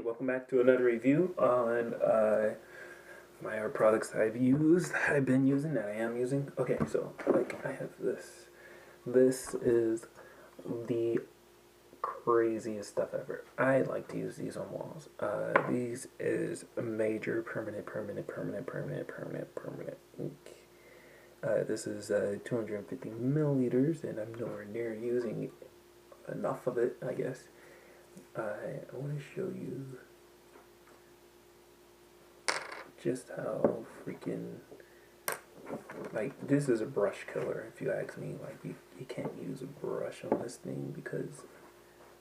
Welcome back to another review on my art products that I've been using, that I am using. Okay, so like I have this. This is the craziest stuff ever. I like to use these on walls. These is a major permanent ink. This is 250 milliliters, and I'm nowhere near using enough of it, I guess. I want to show you just how freaking, like, this is a brush killer, if you ask me. Like, you can't use a brush on this thing because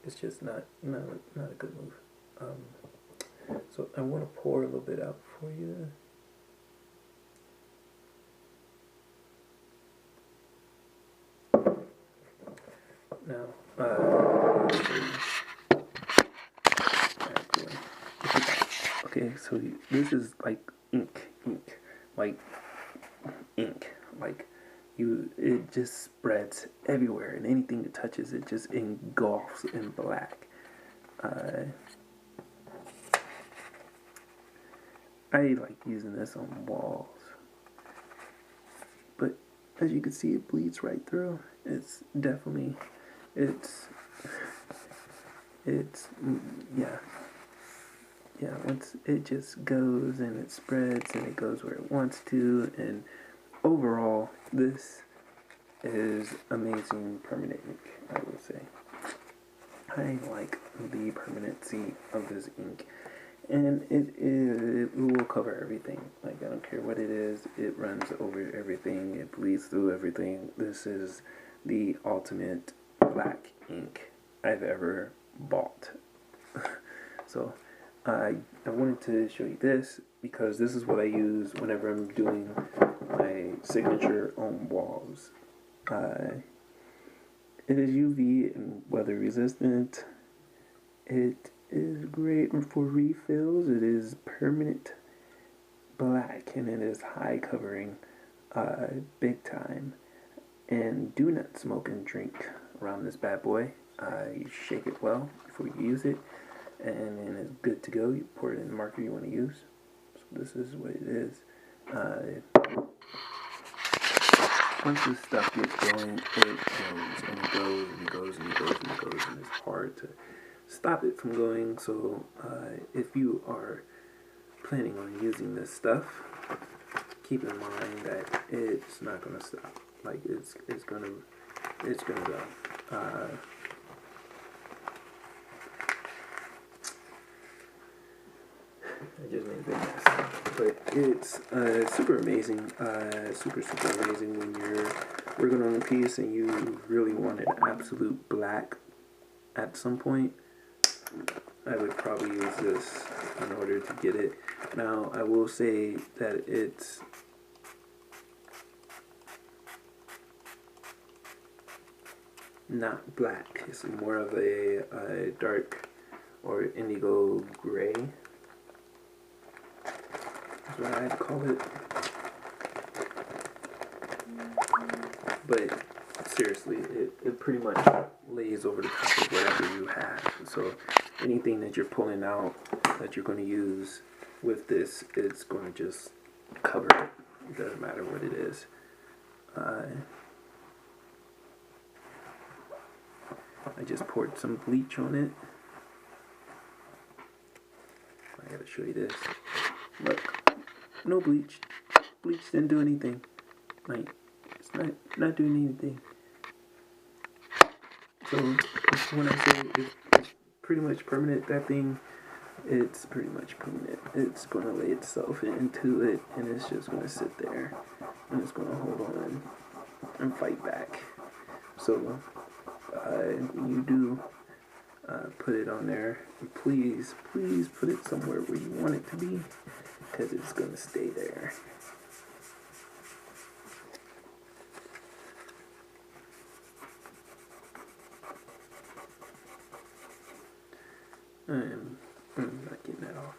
it's just not a good move. So I want to pour a little bit out for you. Now, okay, so this is like ink, like ink, like it just spreads everywhere, and anything it touches, it just engulfs in black. I like using this on walls, but as you can see, it bleeds right through. It's definitely, it's yeah. Yeah, once it just goes and it spreads and it goes where it wants to, and overall, this is amazing permanent ink, I would say. I like the permanency of this ink, and it will cover everything. Like, I don't care what it is, it runs over everything, it bleeds through everything. This is the ultimate black ink I've ever bought. So I wanted to show you this because this is what I use whenever I'm doing my signature on walls. It is UV and weather resistant. It is great for refills. It is permanent black, and it is high covering, big time. And do not smoke and drink around this bad boy. You shake it well before you use it, and then it's good to go. You pour it in the marker you want to use. So this is what it is. Once this stuff gets going, it goes and it goes and it goes and it goes and it goes, and it's hard to stop it from going. So if you are planning on using this stuff, keep in mind that it's not gonna stop. Like, it's gonna go. I just made a big mess. But it's super amazing, super amazing when you're working on a piece and you really want an absolute black at some point. I would probably use this in order to get it. Now, I will say that it's not black. It's more of a dark or indigo gray. That's what I'd call it. But seriously, it pretty much lays over the top of whatever you have. So anything that you're pulling out that you're going to use with this, it's going to just cover it. It doesn't matter what it is. I just poured some bleach on it. I gotta show you this. Look, no bleach. Bleach didn't do anything. Like, it's not doing anything. So when I say it's pretty much permanent, that thing, it's pretty much permanent. It's gonna lay itself into it, and it's just gonna sit there, and it's gonna hold on and fight back. So when you do put it on there, please put it somewhere where you want it to be, because it's gonna stay there. I'm not getting that off.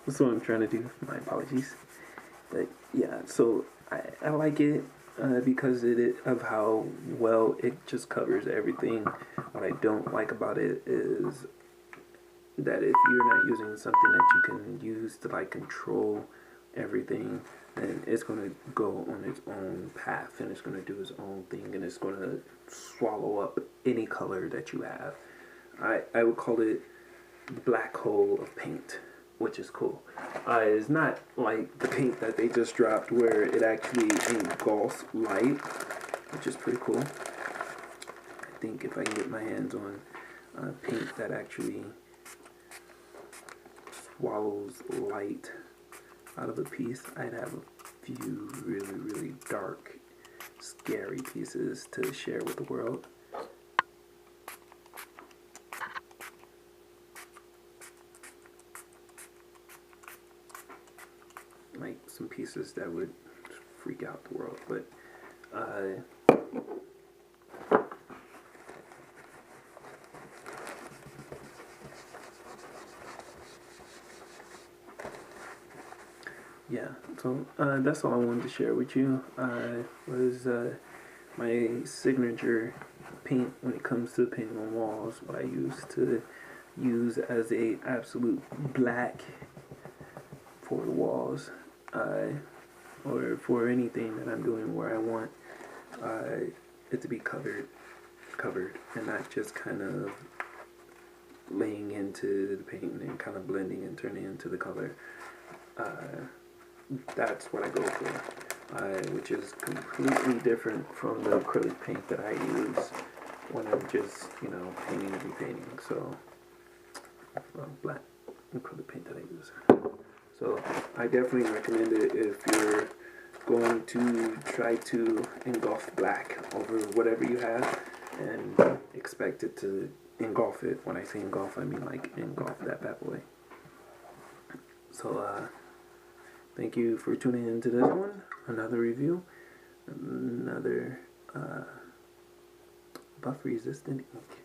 That's what I'm trying to do. My apologies. But yeah, so I like it because of how well it just covers everything. What I don't like about it is that if you're not using something that you can use to like control everything, then it's going to go on its own path and it's going to do its own thing and it's going to swallow up any color that you have. I would call it the black hole of paint, which is cool. It's not like the paint that they just dropped where it actually engulfs light, which is pretty cool. I think if I can get my hands on paint that actually swallows light out of a piece, I'd have a few really, really dark, scary pieces to share with the world. Like some pieces that would freak out the world, but yeah, so that's all I wanted to share with you. Was my signature paint when it comes to painting on walls. What I used to use as a absolute black for the walls, or for anything that I'm doing where I want it to be covered, and not just kind of laying into the paint and kind of blending and turning into the color. That's what I go for, which is completely different from the acrylic paint that I use when I'm just, painting to be painting. So, black acrylic paint that I use. So, I definitely recommend it if you're going to try to engulf black over whatever you have and expect it to engulf it. When I say engulf, I mean like engulf that bad boy. So, thank you for tuning into this one. Another review. Another buff resistant ink.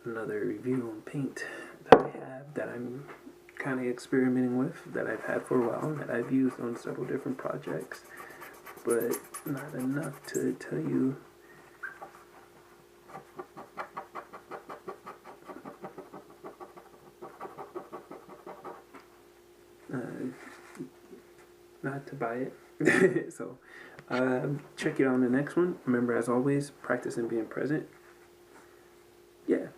Another review on paint that I have that I'm kind of experimenting with, that I've had for a while, that I've used on several different projects, but not enough to tell you not to buy it. So check it out on the next one. Remember, as always, practice and being present. Yeah.